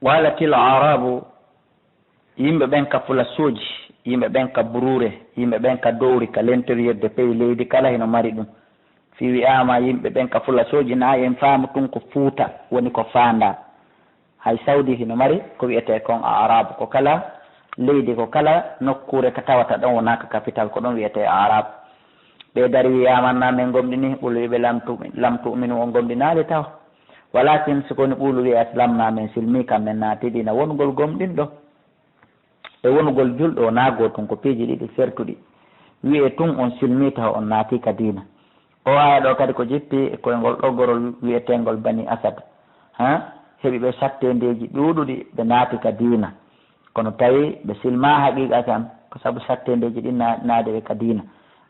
walatil arabu yimɓe ɓen ka fulasoji, yimɓe ɓen ka burure, yimɓe ɓen ka dowri ka lentorirde pewi leydi kala heno mari ɗum. fi wiyama yimɓe ɓen ka fulasoji na en faamu tun ko fuuta woni ko fanda. hay Saudi hino mari ko wiyete kon arabe, ko kala leydi, ko kala nokkure ka tawata ɗon wona ka capital ko ɗon wiyete arabe. ɓe dari wiyama na men gomɗini ɓuulu wiɓe lamtu minu o gomɗinali taw, walakin sikoni ɓuulu wiya islamna men silmi kam men naatiɗina wonugol gomɗinɗo e wonugol julɗo na gotum ko piiji ɗiɗi sertuɗi. wiye tun on silmi taw on naati ka dina. o aya ɗo kadi ko jippi koyngol ɗoggorol wiyetengol bani asad heeɓi ɓe sattendeji ɗuuɗuɗi ɓe naati ka dina, kono tawi ɓe silma haqiqa tan ko saabu sattendeji ɗi naade ɓe ka dina.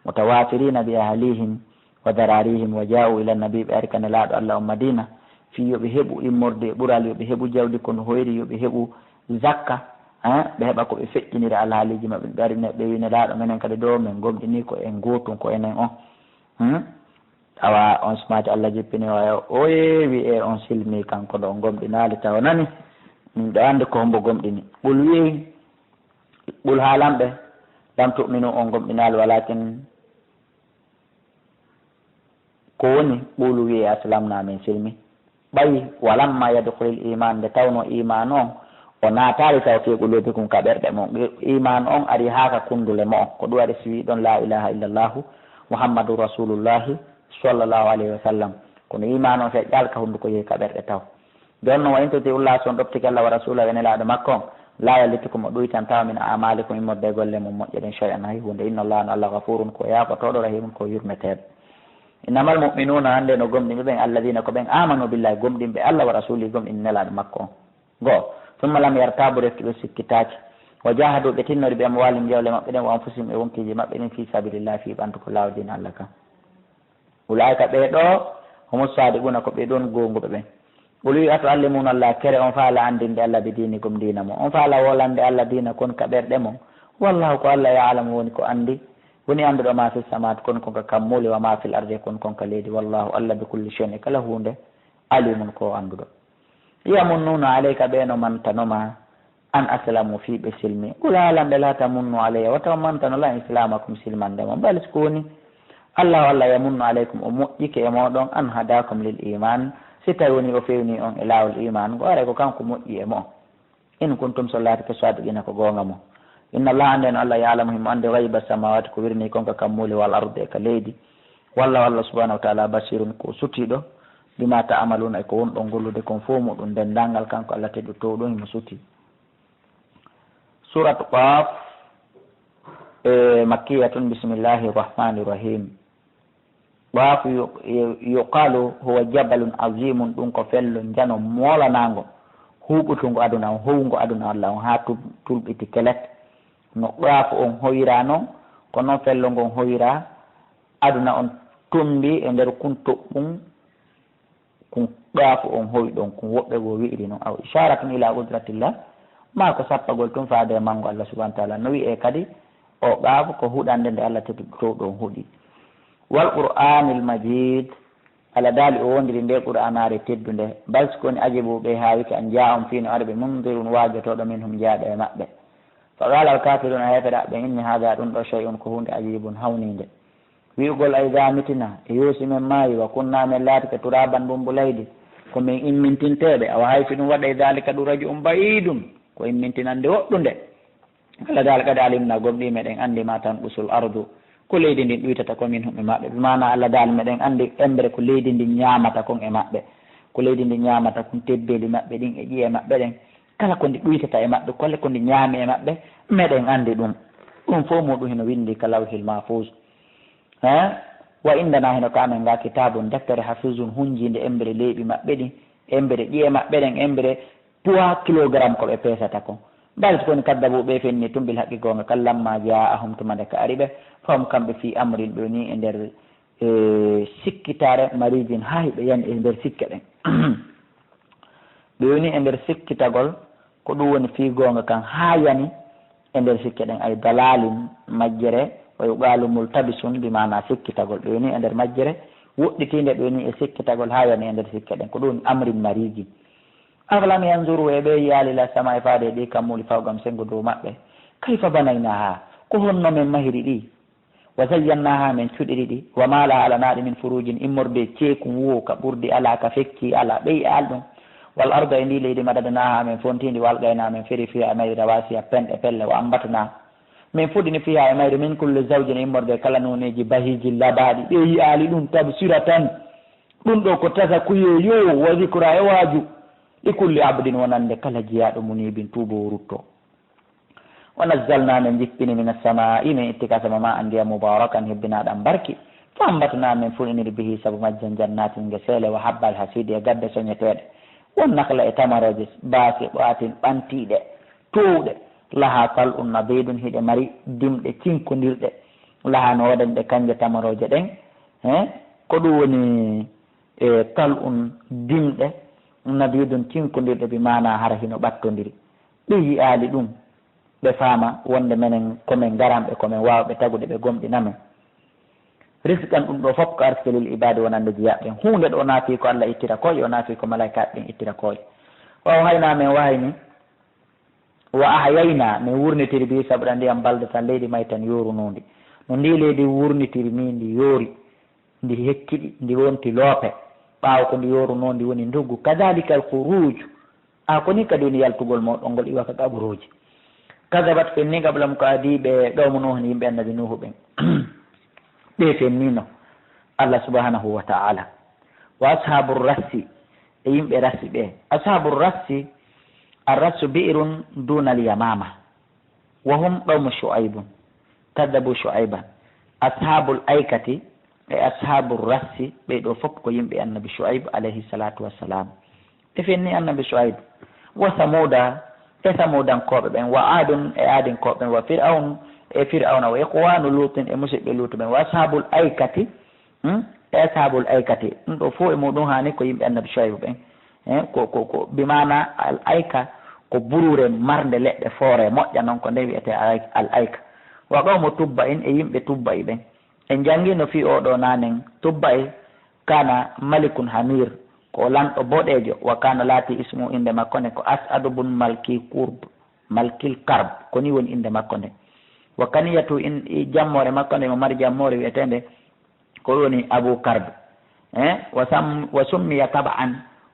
mutawafirina bi ahlihim wa dararihim wa ja'u ila nabi, ɓe ari kane laaɗo Allah on madina fi yoɓe heɓu immorde ɓural, yoɓe heɓu jawdi kono hoyri, yoɓe heɓu zakka, ɓe heɓa ko ɓe feƴƴinira alhaaliji maɓe. ɓe ari ɓe wine laaɗo menen kadi ɗo men gomɗini ko en gotum ko enen on. awa on sumaji Allah jippini o yeewi e on silmi kanko ɗo on gomɗinali taw nani min ɗo andi ko hombo gomɗini. ɓul wi ɓul haalanɓe lam tu'minu on gomɗinali, walakin ko woni ɓuulu wiye aslamna min silmi. ɓayi walamma yadkhulil iman, nde tawno iman on o naatali taw fi qulubikum ka ɓerɗe mon. iman on ari haaka kundule mo on, ko ɗum waɗi si wi ɗon la ilaha illallahu muhammadu rasulullahi sallallahu alayhi wa sallam, kono iman on fe ƴalka hunduko yehi ka ɓerɗe taw. jonno wa intoti ullah son ɗoptiki Allah wa rasula wenelaɗo makko on la yallitikum o ɗuytan taw min amalikum immorde golle mum moƴƴeɗen shay'an hay hunde. inna allah no allah gafurun ko yafotoɗo rahimun ko yurmeteɗo. innamal mu'minuna hande no gomɗinɓe ɓen alladina ko ɓen amanu billahi, gomɗinɓe Allah wa rasuli, gomɗin nelaɗo makko on. goo summa lam yartabu, reftuɓe sikkitaki, wa jahadu ɓe tinnori ɓe amwalihim jawle maɓɓe ɗen wa anfusihim e wonkiji maɓɓe ɗen fi sabilillah, fi ɓantu ko lawdina Allah kan. ulaika ɓeɗo homo sadiquna, ko ɓe ɗon gonguɓe ɓen. ɓoli wi ato allimuna Allah, kere on faala andinde Allah ɓe dinigum dina mo, on faala wolande Allah dina kon ka ɓerɗe mon. wallahu ko Allah ya'lamu woni ko andi, woni anduɗo ma fi samat kon konka kammuli, wa ma fil ardi kon konka leydi. wallahu Allah bi kulli shay'in, kala hunde alimun ko anduɗo. yamunnuna alayka, ɓeno mantanoma an aslamu fi ɓe silmi. qul halanɓe la tamunnu alayya, wataw mantanola islamakum silmande mon, balis ko woni Allah Allah yamunnu alaykum, o moƴƴike e moɗon an hadakum lil iman, si tawi woni o fewni on e laawol iman, go are ko kanko moƴƴi e mo. in kuntum so laati ke sadiqina, ko gonga mo. inna allah ande no Allah ya'lamu, himo ande ghaiba samawati, ko wirni konka kammuli, wal ardi e ka leydi. wallahu Allah subhanahu wa ta'ala basirun, ko sutiɗo bima ta'amaluna, e ko wonɗon gollude kon fo muɗum dendangal kanko Allah teɗo to ɗum himo suti. suratu qaf makkiyatun, bismillahir rahmanir rahim. qaf yuqalu huwa jabalun azimun, ɗum ko fello jano molanago huɓutugo aduna on, howgo aduna Allah on ha tulɓiti kelet. no qaf on hoyira noon ko noon fello ngon hoyira aduna on tumbi e nder kun toɓɓum kun qaf on hoyi ɗon, kun woɓɓe go wi'iri noon. aw isharatun ila qudratillah, ma ko sappagol tun faade mango Allah subhanahu wa ta'ala. no wi'e kadi o qaf ko huɗande nde Allah teti to ɗon huuɗi. wal qur'anil majid, ala daali o wondiri nde qur'anare teddude. bal sikoni ajibuɓe hawiki an ja'um fino arɓe mundirun, wajotoɗo min hum jaaɗe e maɓɓe. fa qala al kafiruna, hefeɗaɓe inni hada ɗum ɗo shay'un, ko hunde ajibun hawnide. wi'ugol ayda mitina e yoosi men maayi, wa kunna men laati ka turaban bumbulaydi, ko min immintinteɓe. awa hayfi ɗum waɗa e dalika ɗum radio ba'idum, ko immintinande woɗɗunde. ala daal kadi alimna, gomɗi meɗen andi ma tan usul ardu, ko leydi ndin ɗuytata ko min hum e maɓɓe. bimana Allah daal meɗen andi embre ko leydi ndi ñamata kon e maɓɓe, ko leydi ndi ñamata kon tebbeli maɓɓe ɗin e ƴiye maɓɓe ɗen, kala ko ndi ɗuytata e maɓɓe, kolle ko ndi ñaami e maɓɓe, meɗen andi ɗum. ɗum fo muɗum hino windi ka lawhil mahfuz. wa indana heno ko amen ga kitabun, deftere hafizun hunjinde embre leyɓi maɓɓe ɗin, embre ƴiye maɓɓe ɗen, embre poids kilogramme ko ɓe pesata kon. mbalit koni kaddabuɓe fenni tumbil haqqi gonga, kallamma ja'ahum, tumande ka ari ɓe, fahum kamɓe fi amrin, ɓe ni e nder sikkitare marijin, ha ɓe yani e nder sikke ɗen. ɓe woni e nder sikkitagol, ko ɗum woni fi gonga kan ha yani e nder sikke ɗen, ay dalalin majjere, wa yuqalu multabisun, bimana sikkitagol. ɓe woni e nder majjere woɗɗitinde, ɓe woni e sikkitagol ha yani e nder sikke ɗen, ko ɗum amrin marijin. afalam yanzuru e ɓe yaali la sama e faade ɗi kammuli fawgam sengo dow maɓɓe kayfa banaynaha ko honno men mahiri ɗi wa zayyannaha men cuɗiri ɗi wa mala alanaɗi min furujin immorde ceeku wuwo ka ɓurdi ala ka fekki ala ɓey al ɗum wal arda e ndi leydi madadanaha men fontidi walgayna men feri fiya e mayri rawasiya penɗe pelle wa ambatana min fuɗɗini fiya e mayri min kulle zawjin immorde kala noneji bahiji labaɗi ɓeyi ali ɗum tabsira tan ɗum ɗo ko tasa kuye yo wa zicra e waaju ɗi kulli abdin wonande kala jiyaɗo munibin tuubo rutto wa nazzalna men jippini min assamai min ittika sama ma andiya mubarakan hebbinaɗan barki fa ambatana men fuɗɗiniri bihi saabu majjan jannatin gesele wa habbal hasidi e gadde soñeteɗe won nakla e tamaroje baase ɓatin ɓantiɗe towɗe laha kal un nabidun hiɗe mari dimɗe cinkodirɗe laha no waɗanɗe kanje tamaroje ɗen ko ɗum woni e kal un dimɗe nabidun cinkodirɗe bi mana hara hino ɓattodiri ɓe yiyali ɗum ɓe faama wonde menen komin garamɓe komin wawɓe tagude ɓe gomɗinamen risqan ɗum ɗo fof ko arskelil ibade wonande jiyaɓɓen hunde ɗo naati ko Allah ittira koye o naati ko malaikaɓe ɓen ittira koye waw hayna men wayni wa ahyayna min wurnitiri bi sabuɗa ndiyam balde tan leydi may tan yorunondi no ndi leydi wurnitiri ni ndi yoori ndi hekkiɗi ndi wonti loope ɓaawa ko ndi yoruno ndi woni nduggu kadalika al khuruju ko ni kadi woni yaltugol moɗon ngol iwa ka gaɓuroji kadabat fen ni gablam ko adiɓe ɗowmo nuhni yimɓe annabi nuhu ɓen ɓe fennino Allah subhanahu wa ta'ala wa ashabu rassi e yimɓe rassi ɓe ashabu rassi arrassu bi'run duna al-yamama wa hum qawmu shu'aibun kadabu shu'aiban ashabul aikati e ashabu rassi ɓe ɗo fof ko yimɓe annabi shu'aib alayhi salatu wassalam ɓe fenni annabi shu'aib wa samuda e samudankoɓe ɓen wa adun e adinkoɓe ɓen wa fir'aun e fir'auna wa ikhwanu lutin e musidɓe lutu ɓen wa ashabul aikati e ashabul aikati ɗum ɗo fo e muɗum hani ko yimɓe annabi shu'aib ɓen ko bimana al aika ko burure marde leɗɗe foore moƴƴa noon ko nde wiyete al aika wa qawmu tubba in e yimɓe tubba i ɓen en jangino fi oɗo nanen tubba e kana malikun hamir ko lanɗo boɗejo wa kana laati ismu inde makko nde ko asadu bun malkil karb koni woni inde makko nde wa kaniyatu in jammore makko nde mo mari jammore wiyetende ko woni abou karb wa summiya taba'an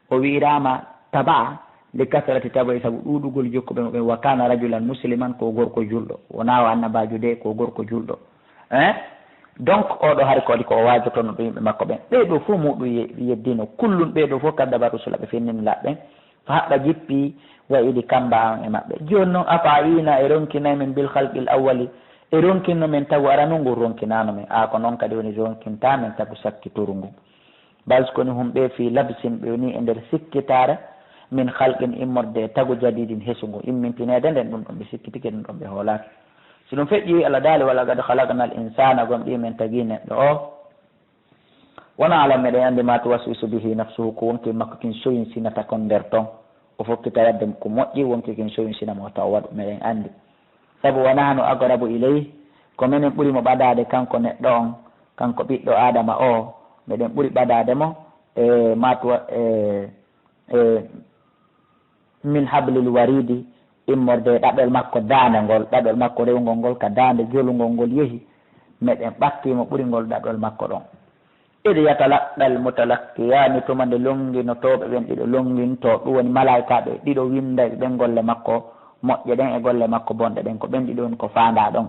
o wirama taba li kasrati taba e saabu ɗuɗugol jokkuɓe mo ɓen wa kana rajulan musliman ko gorko julɗo wonawa annabajo de ko gorko julɗo donc oɗo hari ko waɗi ko wajotono ɗo yimɓe makko ɓen ɓeɗo fof muɗum yeddino kullum ɓeɗo fof kaddaba rusula ɓe fennini laɓɓen fa haɓɓa jippi wa iɗi kamba e maɓɓe joni noon afa ina e ronkinayi men bil halqil awwali e ronkinno men tagu aranu ngu ronkinano men ko noon kadi woni ronkinta men tagu sakkitoru ngu bals koni hum ɓe fi labsin ɓe woni e nder sikkitare min halqin immorde tagu jadidin hesugo immintinede nden ɗum ɗon ɓe sikkitike ɗum ɗon ɓe hoolaki si ɗum feƴƴi Allah daali wala gad halaqna al insana gom ɗi men tagi neɗɗo o wona alam meɗen andi ma tuwaswisu bihi nafsuhu ko wonki makko kin soyin sinata kon nder ton o fokkita wadde ko moƴƴi wonki kin soyin sinamo taw waɗu meɗen andi saabu wonano agorabu ileyhi ko minen ɓuurimo ɓadade kanko neɗɗo on kanko ɓiɗɗo adama o meɗen ɓuuri ɓadade mo e matuwa min hablil waridi immorde ɗaɓel makko dande ngol ɗaɓel makko rewgol ngol ka dande jolugol ngol yeehi meɗen ɓattimo ɓuurigol ɗaɓel makko ɗon iɗo yatalaɗɗal mutalakkiyani tuma nde longinotoɓe ɓen ɗiɗo longinto ɗum woni malaikaɓe ɗiɗo winda ɓen golle makko moƴƴe ɗen e golle makko bonɗe ɗen ko ɓen ɗiɗo woni ko fanda ɗon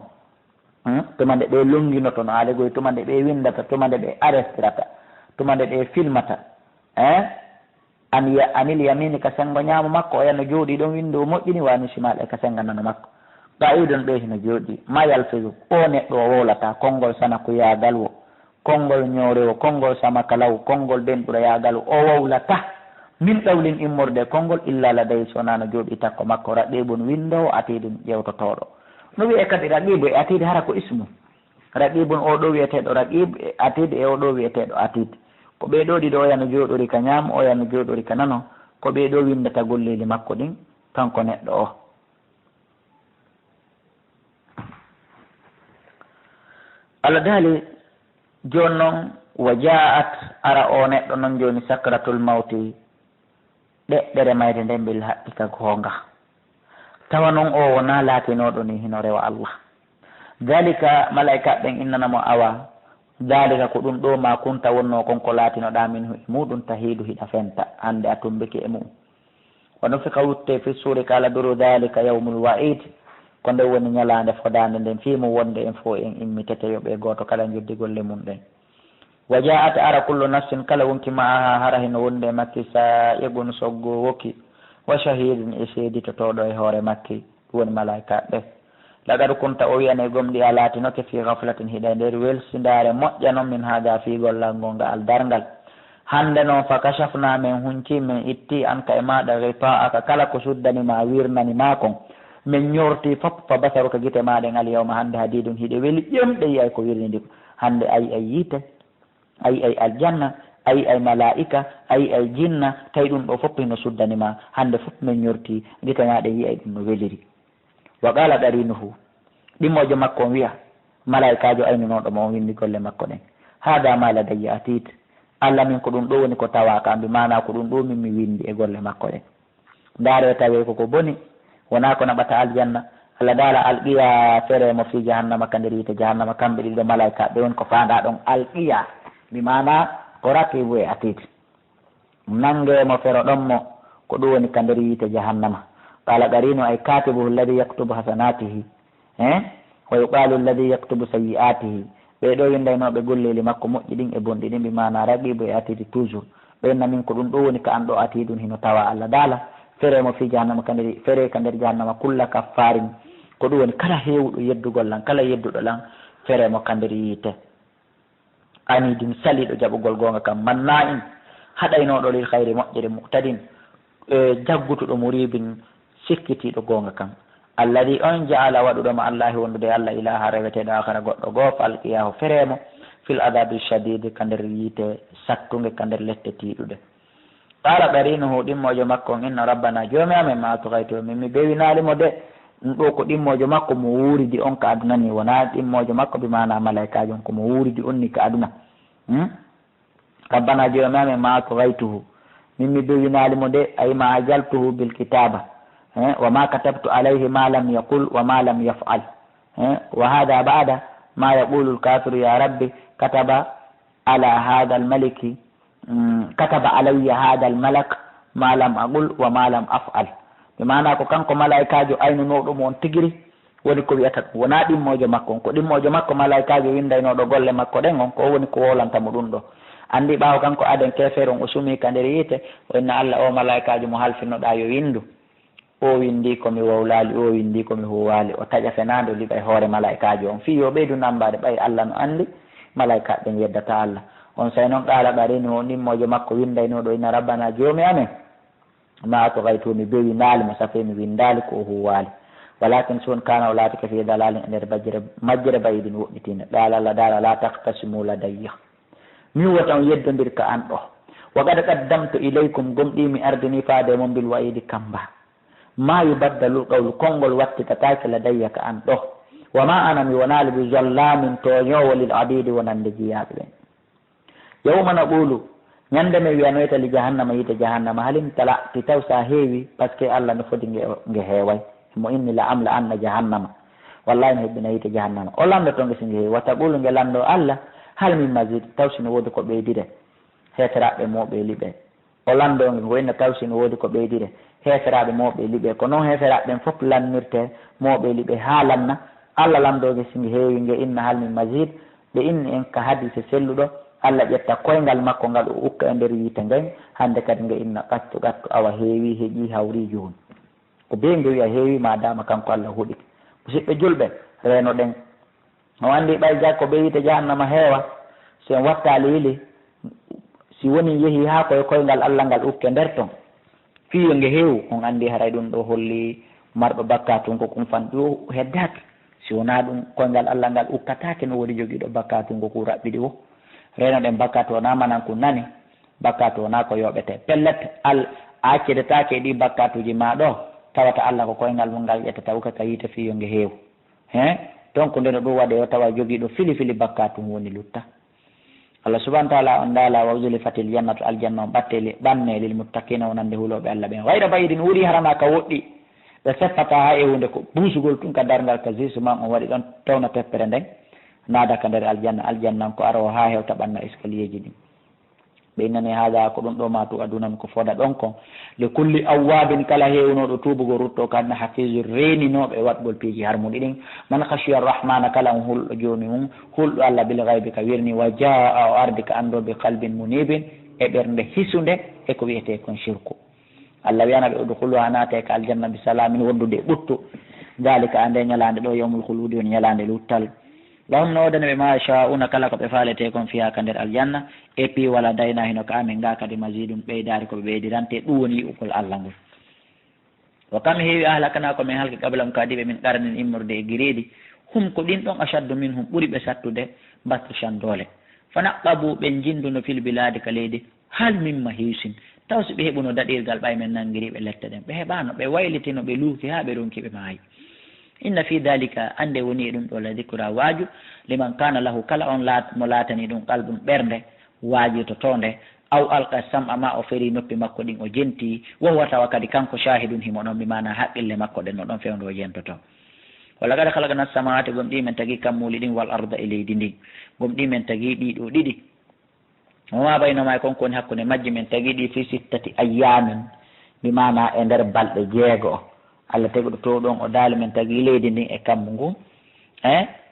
tuma nde ɓe longinoto no haali goy tuma nde ɓe windata tuma nde ɓe arestirata tuma nde ɓe filmata anil yamini ka sengo ñaamo makko o yano jooɗi ɗon windo moƴƴini wani simal e ka senga nano makko ɗawiɗon ɓe hino jooɗi mayal fesu o neɗɗo o wowlata konngol sana ko yagal wo konngol ñoorewo konngol sama kalaw konngol denɗura yagal o wowlata min ɗawlin immorde konngol illa laday sonano jooɗi takko makko raɗibun windo atiɗum ƴewtotoɗo no wiye kadi raqibu e atide hara ko ismu raqibun oɗo wiyeteɗo raqib atide e oɗo wiyeteɗo atide ko ɓeɗo ɗiɗo o yano jooɗori ka ñaamo o yano jooɗori ka nano ko ɓeɗo windata golleli makko ɗin kanko neɗɗo o Allah daali joni noon wa ja'at ara o neɗɗo noon joni sakratul mawti ɗeɗɗere mayde nden bil haqqika gonga tawa noon o wona laatinoɗo ni hino rewa Allah dalika malaika ɓen innanamo awa dalika ko ɗum ɗo ma kunta wonno konko laatinoɗa min muɗum tahidu hiɗa fenta hande a tumbiki e mum wono fika wutte fi suuri kala duru dalika yawmul wa'id ko nde woni ñalande fodande nden fimu wonde en fo en immitete yoɓe goto kala joddi golle mum ɗen wa ja'at ara kullu nafsin kala wonki maaha hara hino wonde makki sa egun soggo woki wa shahidin e seeditotoɗo e hoore makki woni malaika ɓe lagad kunta o wiyane gomɗi a laatinoke fi gaflatin hiɗa nder welsindare moƴƴa noon min haaga fi gollal ngonga al dargal hande noon fa kashafna min hunci min itti an ka e maɗa ghita'aka kala ko suddanima wirnani ma kon min ñorti fop fa basaruka guite maɗen al yawma hande hadidum hiɗe weeli ƴemɗe yiyay ko wirnidi ko hande ayi ay yiite ayi ay aljanna ayi ay malaika ayi ay jinna tawi ɗum ɗo fof hino suddanima hande fof min ñorti guite maɗen yiyay ɗum no weliri wa qala qarinuhu ɗimmojo makko on wiya malaikajo aynunoɗo mo on winndi golle makko ɗen hada ma ladayya atid Allah min ko ɗum ɗo woni ko tawa kamɓe mana ko ɗum ɗo min mi windi e golle makko ɗen ndaare tawi koko boni wona ko naɓata aljanna Allah dala alqiya fere mo fi jahannama ka nder yite jahannama kamɓe ɗiɗo malaika ɓe woni ko fanda ɗon alqiya mi mana ko rakibu e atid nange mo fero ɗon mo ko ɗum woni ka nder yite jahannama qala qarinu ay katibuhu alladhi yaktubu hasanatihi wa yuqalu alladhi yaktubu sayyi'atihi ɓeɗo windaynoɓe golleli makko moƴƴi ɗin e bonɗi ɗin mbi mana raqibu e atidi toujours ɓenna min ko ɗum ɗo woni ka an ɗo atidun hino tawa Allah dala fere mo fi jahannama ka nder fere ka nder jahannama kulla kaffarin ko ɗum woni kala hewɗo yeddugol lan kala yedduɗo lan fere mo ka nder yiite anidin saliɗo jaɓugol gonga kam manna in haɗaynoɗo lil hayri moƴƴere mu'tadin jaggutuɗo muribin sikkitiɗo gonga kam alladi on jaala waɗuɗoma allahi wondude Allah ilaha reweteɗo akara goɗɗo goo fa alqiyahu feremo fil adabi shadide ka nder yiite sattuge ka nder lette tiiɗuɗe qala qarinuhu ɗimmojo makko on inna rabbana joomi amen ma tugaytu min mi bewinalimo de ɗum ɗo ko ɗimmojo makko mo wuuridi on ka aduna ni wona ɗimmojo makko bi mana malaikaji on komo wuuridi on ni ka aduna rabbana joomi amen ma tugaytuhu min mi bewinalimo de ay ma ajaltuhu bil kitaba wa ma katabtu alayhi ma lam yaqul wa ma lam yaf'al wa hada ba'da ma yaqulu al-kafiru ya rabbi kataba ala hada al-maliki kataba alayya hada al-malak ma lam aqul wa ma lam af'al be mana ko kanko malaikajo aynunoɗo mo on tigiri woni ko wiyata ɗum wona ɗimmojo makko ko ɗimmojo makko malaikajo windaynoɗo golle makko ɗen on ko woni ko wolantamo ɗum ɗo andi ɓawo kanko aden kefere on o sumi ka nder yiite o inna Allah o malaikajo mo halfinoɗa yo windu o windi komi wowlali o windi komi huwali o taƴa fenade o liɓa e hoore malaikajo on fi yo ɓeydu nambade ɓay Allah no andi malaika ɓen yeddata Allah on say noon qala ɓarini o ɗimmojo makko windaynoɗo inna rabbana joomi amen ma to gaytu mi bewi naali mo safe mi windali ko huwali walakin son kana o laatike fi dalalin e nder majjere bayidin woɗɗitine ɗala Allah dala la taktasimu ladayya mi wota on yeddodir ka an ɗo wa qad qaddamtu ilaykum gomɗimi ardini faade mon bil wa'idi kamba ma yubaddalu qawlu konngol wattitatake ladayya ka an ɗo wa ma ana mi wonali bi zallamin toñowo lil abidi wonande jiyaɓe ɓen yawma naqulu ñande mi wiyanoyta li jahannama yite jahannama halim tala ti taw sa heewi par ce que Allah no foti nge heeway mo inni la amla anna jahannama wallahi mi hebbina yite jahannama o lando to nge singe heewi wa taqulu nge lando Allah hal min mazid taw sino woodi ko ɓeydire heeteraɓe moɓe liɓe o lando nge goyno taw sino woodi ko ɓeydire heeferaɓe moɓe liɓe ko noon heeferaɓe ɓen fof lannirte moɓe liɓe ha lanna Allah landoge singi heewi nge inna hal min mazid ɓe inni en ka hadise selluɗo Allah ƴetta koyngal makko ngal o ukka e nder yiite ngen hande kadi nge inna gattu awa heewi heeƴi hawri joni ko be nge wiya heewi madama kanko Allah huuɗi musidɓe julɓe reeno ɗen o andi ɓay jag ko ɓe yiite jahannama heewa so en watta liili si woni yeehi ha koye koyngal Allah ngal ukke nder ton fiyo nge heewu on andi haray ɗum ɗo holli marɗo bakkatun ko kum fan ɗo heddaki si wona ɗum koyngal Allah ngal ukkatake no woodi jogiiɗo bakkatungo ko raɓɓiɗi wo reno ɗen bakkatu wona manan ko nani bakkatu wona ko yoɓete pellet accedetake e ɗi bakkatuji ma ɗo tawata Allah ko koyngal mum ngal ƴettata ukkaka yiite fiyo nge heewu donc ndeno ɗum waɗe o tawa jogiiɗo fili fili bakkatum woni lutta Allah subhanahu wa ta'ala on dala wa uzlifatil jannatu aljanna batteli banne lil muttaqina wonande huloɓe Allah ɓen wayra bayidin wuri harama ka woɗɗi ɓe seffata ha e hunde ko busugol tun ka dargal ka justement on waɗi ɗon tawna teppere nden naada ka nder aljanna ko aro ha hewta ɓanna escalier ji ɗin ɓe innani haga ko ɗum ɗo ma tu adunan ko foda ɗon kon le kulli awwabin kala hewnoɗo tubugo rutto kanna hafizu reninoɓe waɗgol piiji harmuɗi ɗin man khashiya arrahmana kala on hulɗo joni mum hulɗo Allah bil ghaibi ka wirni wa jaa o ardi ka andoɓe qalbin munibin e ɓernde hisude e ko wiyete kon shirku Allah wiyana ɓe udkhulu ha naate ka aljanna bi salamin wondude ɓuttu dalika ande ñalande ɗo yawmul khuludi woni ñalande luttal lahum no wodani ɓe ma sha'una kala ko ɓe falete kon fiha ka nder aljanna et puis wala dayna hino ka amin ga kadi masidum ɓeydari koɓe ɓeydirante ɗum woni yi'ugol Allah ngol wa kam heewi ahlakana ko min halki qablam kadiɓe min qarnin immorde e guiriɗi hum ko ɗin ɗon ashaddu min hum ɓuuri ɓe sattude bastushan doole fanaqabu ɓe jinduno fil biladi ka leydi hal min mahisin taw so ɓe heɓuno daɗirgal ɓay men nangguiriɓe lette ɗen ɓe heɓano ɓe waylitino ɓe luuki ha ɓe ronki ɓe maayi inna fi dalika ande woni e ɗum ɗo la dicra waaju liman kana lahu kala on mo laatani ɗum qalbum ɓernde waaji to tonde aw alqa sam'a ma o feri noppi makko ɗin o jenti wo huwa tawa kadi kanko shahidun himo ɗon mbimana haqqille makko ɗen no ɗon fewndo o jentoto walla kada halagana samawati gom ɗi men tagui kammuli ɗin wal arda e leydi ndin gom ɗi men tagui ɗiɗo ɗiɗi woma baynoma e konko woni hakkude majji men tagui ɗi fi sittati ayyamin mbimana e nder balɗe jeego Allah teguɗo to ɗon o daali men tagui leydi ndin e kammu ngu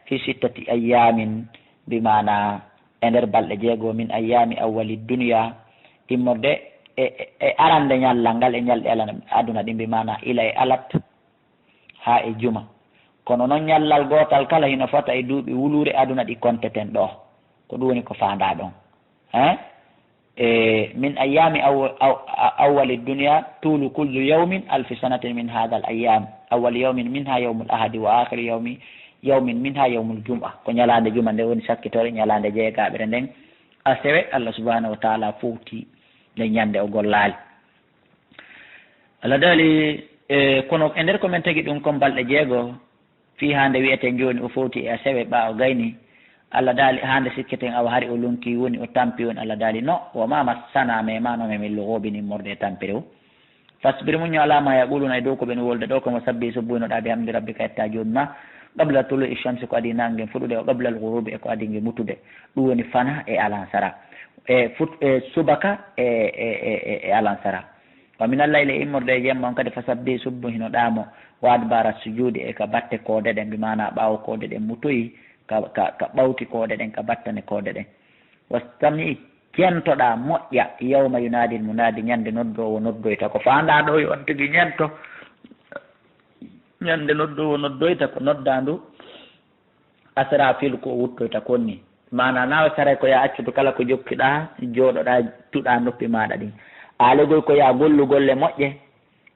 fi sittati ayyamin mbimana e nder balɗe jeego min ayyami awwali duniya immorde e arande ñallal ngal e ñalɗe aduna ɗi mbimana ila e alat ha e juma kono noon ñallal gotal kala hino fota e duuɓi wulure aduna ɗi konteten ɗo ko ɗum woni ko fanda ɗon min ayyami awwali duniya tulu kullu yawmin alfi sanatin min hada al ayyam awwal yawmin minha yawmul ahadi wa akhir yawmin minha yawmul jum'a ko ñalande juma nde woni sakkitore ñalande jeegaɓere nden asewe Allah subhanahu wa ta'ala fowti nde ñande o gollali Allah daali kono e nder komin tagui ɗum kon balɗe jeego fi hande wiyete joni o fowti e asewe ɓa o gayni Allah daali hande sikketen awa hari o lunki woni o tampi woni Allah daali no woma massana memanomi min lugobini morde e tampire o fasbir muño alama yaquluna e dow ko ɓen wolde ɗo komo sabbi so buynoɗa bi hamdi rabbika etta joni ma qabla tului shamsi ko adi nangen fuɗude o qabla al ghurubi e ko adi nge mutude ɗum woni fana e alansara e subaka e alansara wa min allayli e immorde e jemma on kadi fa sabbi subbu hino ɗamo wadbara sujudi e ka batte koode ɗen mbimana ɓawo koode ɗen mutoyi ka ɓawti koode ɗen ka battane koode ɗen wastami kentoɗa moƴƴa yawma yunadil munadi ñande noddowo noddoyta ko fanda ɗo on tigui ñento ñande noddowo noddoyta ko noddandu asrafil ko wuttoyta konni mana nawa sara ko ya accudu kala ko jokkiɗa jooɗoɗa tuɗa noppi maɗa ɗin aalogol ko ya gollu golle moƴƴe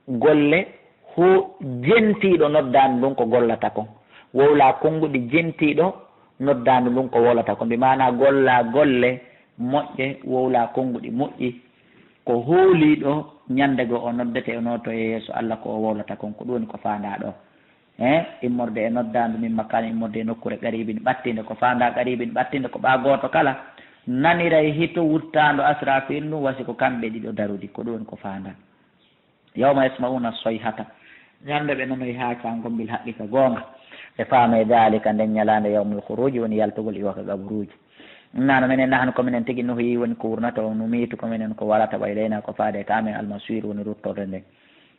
golle ho jentiɗo noddandu ɗum ko gollata kon wowla konnguɗi jentiɗo noddandu ɗum ko wolata ko mbimana golla golle moƴƴe wowla konnguɗi moƴƴi ko hooliɗo ñandego o noddete o noto e yeeso Allah ko o wolata kon ko ɗum woni ko fanda ɗo immorde e noddandu min makkani immorde e nokkure qaribin ɓattinde ko fanda qaribin ɓattinde ko ɓa goto kala nanira e hito wuttando asrafil ɗum wasi ko kamɓe ɗiɗo darudi ko ɗum woni ko fanda yawma yasmauna soyhata ñande ɓe nanoyi ha cangombil haqqika gonga e faame dalika nden ñalande yawmul khuruji woni yaltugol iwaka gaburuji nano minen nahno kominen tigui nohoyi woni ko wurnata o no miitu kominen ko warata ɓayleyna ko faade kamen almasir woni ruttorde nden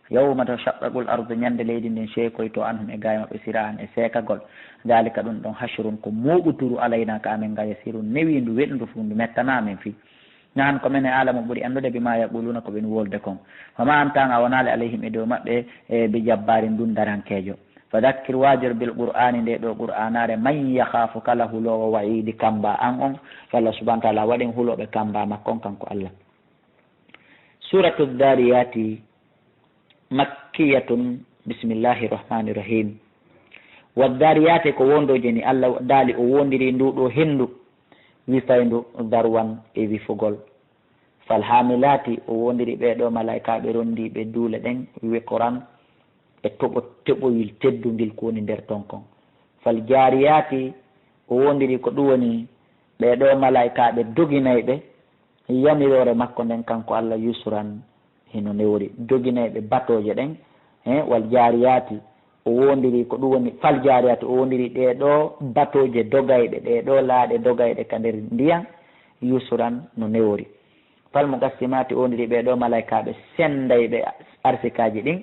yawma tashaqqaqul ardu ñande leydi ndin seekoy to anhum e gaye mabɓe sirahan e seekagol dalika ɗum ɗon hashrun ko moɓuturu alayna ka amen ga yasirun newindu weɗndu fundu mettana amen fi ñahan komene alamu ɓuuri andude bima yaquluna ko ɓen wolde kon fama antan a wonale alayhim e dow maɓɓe e bi jabbari ndun darankejo fadakkir wajir bil qur'ani nde ɗo qur'anare man yakhafu kala hulowo wa'idi kamba an on so Allah subhanahu wa ta'ala waɗen huloɓe kamba makkon kanko Allah suratu dhariyati makkiyatun bismillahi rahmani rahim waddariyati ko wondoje ni Allah daali o wondiri nduɗo hendu wifayndu darwan e wifugol falhamilati o wondiri ɓeɗo malaikaɓe rondiɓe duule ɗen wiqran e toɓoyil teddudil ko woni nder ton kon fal jariyati o wondiri ko ɗum woni ɓeɗo malaikaɓe doginayɓe yamirore makko nden kanko Allah yusran hino newri doginayɓe batoje ɗen wal jariyati o wondiri ko ɗum woni fal jariyati o wondiri ɗeɗo batoje dogayɗe ɗeɗo laaɗe dogayɗe ka nder ndiyam yusran no newri fal mo gassimati o wondiri ɓeɗo malaikaɓe sendayɓe arsikaji ɗin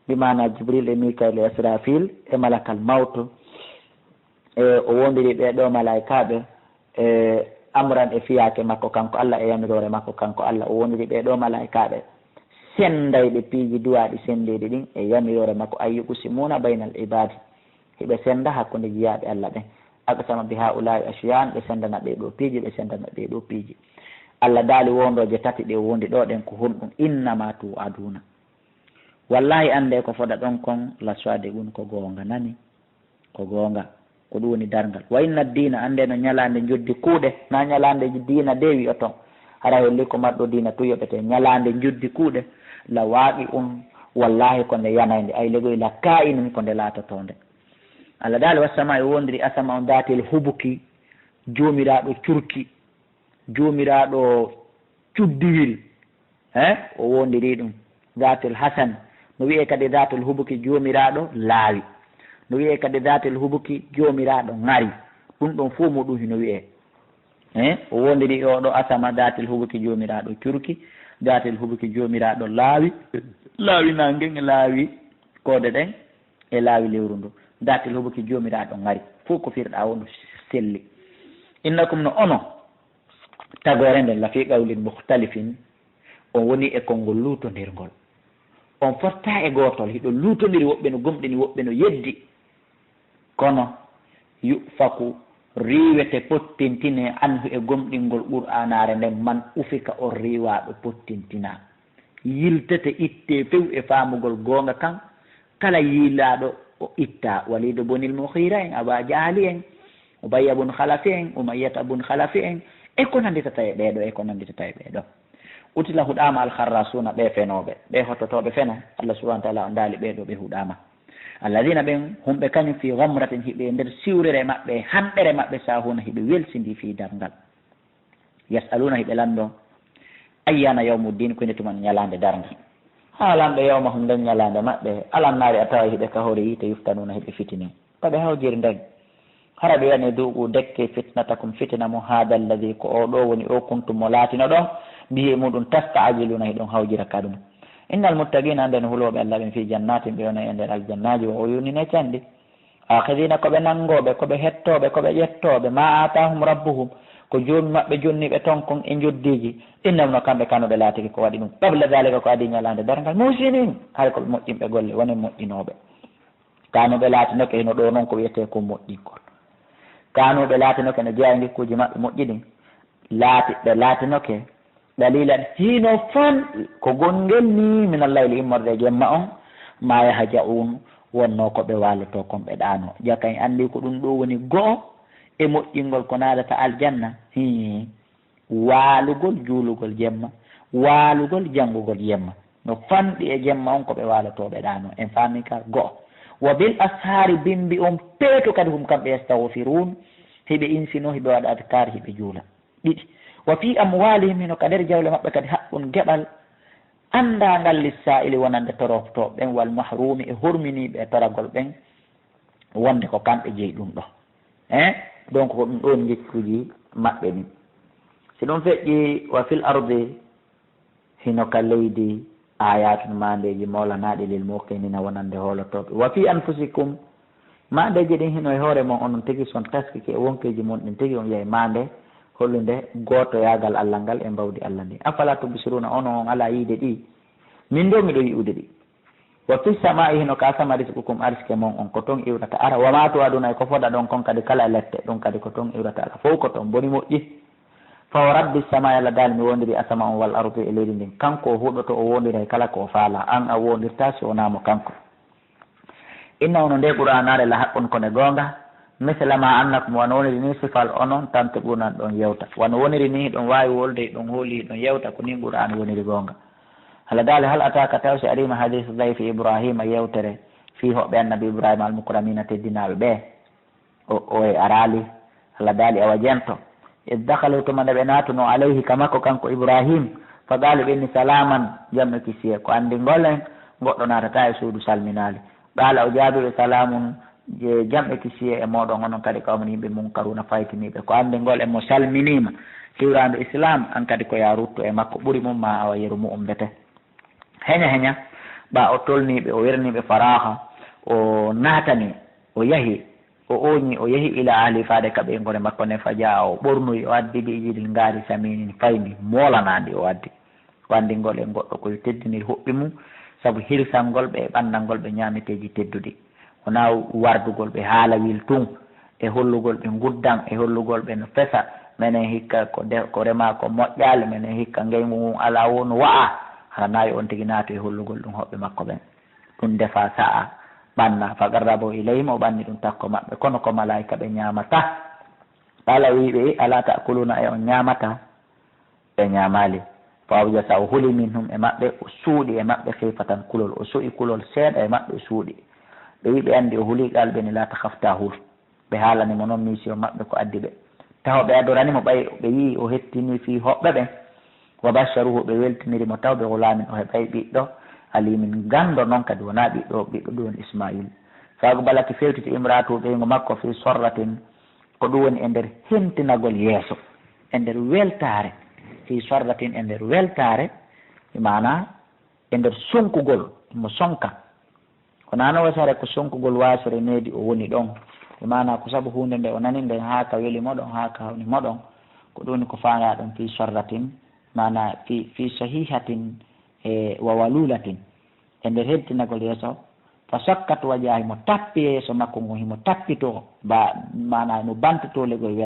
bimana Jibril e Mikail e Israfil e malakal mawto o wondiri ɓeɗo malaikaɓe amran e fiyake makko kanko Allah e yamirore makko kanko Allah o wondiri ɓeɗo malaikaɓe sendayɓe piiji duwaɗi sendedi ɗin e yamirore makko ayyukusimuna baynal ibadi hiɓe senda hakkude jiyaɓe Allah ɓen aqsama bi haula'i ashiyan ɓe sendana ɓeɗo piiji ɓe sendana ɓeɗo piiji Allah daali wondoje tati ɗe wondi ɗo ɗen ko honɗum innama tu aduna wallahi ande ko foɗa ɗon kon la soide gun ko gonga nani ko gonga ko ɗum woni dargal wa inna dina ande no ñalande joddi kuuɗe na ñalande dina dewi o ton hara holli ko marɗo dina tuyoɓete ñalande joddi kuuɗe la waaɓi wallahi ko nde yanayde ay legoy la ka'inum ko nde laatotonde Allah daali wassama e wondiri asama on datel hubuki joomiraɗo curki joomiraɗo cuddiwil o wondiri ɗum datel hasan no wiye kadi datel hubuki joomiraɗo laawi no wiye kadi datel hubuki joomiraɗo ngari ɗum ɗon fo muɗum hino wiye o wondiri oɗo asama datel hubuki joomiraɗo curki datel hubuki joomiraɗo laawi nangen e laawi koode ɗen e laawi lewru ndu datel hubuki joomiraɗo ngari fof ko firɗa wonɗo selli innakum no ono tagore nden lafi qawlin mukhtalifin on woni e konngol luutondirgol on fotta e gotol hiɗo luutodiri woɓɓe no gomɗini woɓɓe no yeddi kono yufaku riwete pottintine anhu e gomɗingol qur'anare nden man ufika on riwaɗo pottintina yiltete itte few e famugol gonga kan kala yilaɗo o itta walido bonil mukhira en aba jahali en ubayya bun khalafi en umayyata bun khalafi en e ko nanditata e ɓeeɗo e ko nanditata e ɓeeɗo utila huɗama alkharrasuna ɓe fenoɓe ɓe hottotoɓe fena Allah subhanahu wa ta'ala on daali ɓeeɗo ɓe huɗama alladina ɓen humɓe kañum fi ghamratin hiɓe nder siwrere maɓɓe hanɗere maɓɓe sahuna hiɓe welsidi fi darngal yasaluna hiɓe lando ayyana yawmuddin ko ndetuman ñalande darngal ha lamɓe yawma hum nden ñalande maɓɓe alannaari a tawa hiɓe kahori yite yuftanuna hiɓe fitine koɓe hawjiri nden hara ɓe wiyane duuɓu dekke fitnatakum fitina mo hada alladi ko oɗo woni o kuntum mo laatino ɗon mbihi muɗum tasta'jiluna hiɗon hawjira ka ɗum innal muttaqina nden huloɓe Allah ɓen fi jannatin ɓe wona e nder aljannaji o uyunine candi akhidina koɓe nangoɓe koɓe hettoɓe koɓe ƴettoɓe ma atahum rabbuhum ko joni maɓɓe jonniɓe ton kon e joddiji innam no kamɓe kanoɓe laatiki ko waɗi ɗum qabla dalika ko adi ñalande dargal musinin hay koɓe moƴƴinɓe golle woni moƴƴinoɓe kanoɓe laatinoke hino ɗo noon ko wiyete ko moƴƴinkol kanoɓe laatinoke no jeeya gikkuji maɓɓe moƴƴiɗin laatiɓe laatinoke dalilan hino fan ko gongel ni min allayli immorde jemma on ma yaha ja'un wonno koɓe waloto kon ɓe ɗano jakay andi ko ɗum ɗo woni go'o e moƴƴingol ko naadata aljanna waalugol juulugol jemma waalugol janngugol jemma no fanɗi e jemma on koɓe walotoɓe ɗano en faami ka go'o wa bil ashari bimbi on peeto kadi hum kamɓe yastahfirun hiɓe insino hiɓe waɗa adkar hiɓe juula ɗiɗi wa fi amwalihim hino ka nder jawle maɓɓe kadi haqqun geɓal andangal lissa'ili wonande toroftoɓe ɓen wal mahrumi e horminiɓe e toragol ɓen wonde ko kamɓe jeeyi ɗum ɗo donc ko ɗum ɗon jikkuji maɓɓe ɗin si ɗum feƴƴi wa fil ardi hino ka leydi ayatun mandeji mawlanaɗi lil muqinina wonande holotoɓe wa fi anfusikum mandeji ɗin hino e hoore mon onon tigui son taskike e wonkeji mon ɗin tigui on yeey mande hollude goto yagal Allah ngal e mbawdi Allah ndi afala tubsiruna ono on ala yiide ɗi min do miɗo yi'ude ɗi wa fi sama'i hino ka sama rizqukum arske mon on ko ton iwrata ara wa ma tu'aduna e ko foɗa ɗon kon kadi kala lette ɗum kadi ko ton iwrata ara fof ko ton boni moƴƴi fa rabbi sama'i Allah dal mi wondiri asama on wal ardi e leydi ndin kanko huɗoto o wondira kala ko faala an a wondirta si wonamo kanko inna ono nde qur'anare la haqqun kone gonga misla ma annakum wano woniri ni sifal onon tante ɓunan ɗon yewta wano woniri ni ɗon wawi wolde ɗon hooli ɗon yewta ko ni qur'an woniri gonga hala dali hal ataka tawsi arima hadith dayfi ibrahima yewtere fi hoɓɓe annabi ibrahima almukramina teddinaɓe ɓe o e arali hala dali awa jento إذ دخلوا تما نبناتنا عليه كما كانكو إبراهيم فقالوا إني سلاما جمع كسيه كو عندي نقول غدنا تاي سودو سالمينالي قال أجابوا سلام جمع كسيه مودو غنون كادي كومني بمنكرون فايتني كو عندي نقول مو سالمينيما kiwrando islam an kadi ko ya rutto e makko ɓuri mum ma awa yeru mu'um bete heña ɓa o tolniɓe o werniɓe faraha o natani o yahi o oñi o yahi ila ahli faade kaɓe ngone makko ne faja o ɓornoyi o addi ɓijiɗi ngaari samini fayni molanadi o addi wandingol e goɗɗo koye teddiniri hoɓɓi mum saabu hirsal ngol ɓe ɓandal ngol ɓe ñameteji tedduɗi wona wardugol ɓe haala wil tun e hollugol ɓe guddan e hollugol ɓe no fesa menen hikka ko rema ko moƴƴale menen hikka ngeymu mum ala wonu wa'a hara nayi on tigi naato e hollugol ɗum hoɓɓe makko ɓen ɗum defa sa'a ɓanna fagarrabo ilayhim o ɓanni ɗum takko maɓɓe kono ko malaika ɓe ñamata ala wiɓe ala takuluna e on ñamata ɓe ñamali fa awjasa o huli minhum e maɓɓe o suuɗi e maɓɓe khifatan kulol o soƴi kulol seeɗa e maɓɓe suuɗi ɓe wiɓe andi o huuli qalɓe ni la takhafta hur ɓe haalanimo noon mission maɓɓe ko addi ɓe taw ɓe adoranimo ɓay ɓe yii o hettini fi hoɓɓe ɓen wa basharuhu ɓe weltinirimo taw ɓe gulamin o heɓay ɓiɗɗo alimin gando noon kadi wona ɓiɗɗo ɗum woni ismail sago balaki fewtiti imratu ɓeygo makko fi sorratin ko ɗum woni e nder hentinagol yeeso e nder weltare fi sorratin e nder weltare mana e nder sonkugol mo sonka konano wasare ko sonkugol wasere needi o woni ɗon mana ko sabu hunde nde o nani nde haaka weli moɗon haaka hawni moɗon ko ɗum ko faanda ɗum fi sorratin mana fi sahihatin e wa walulatin e nder hedtinagol yeeso fa sakkat wajahi mo tappi yeeso makko ngo himo tappito ba mana no bantotole goye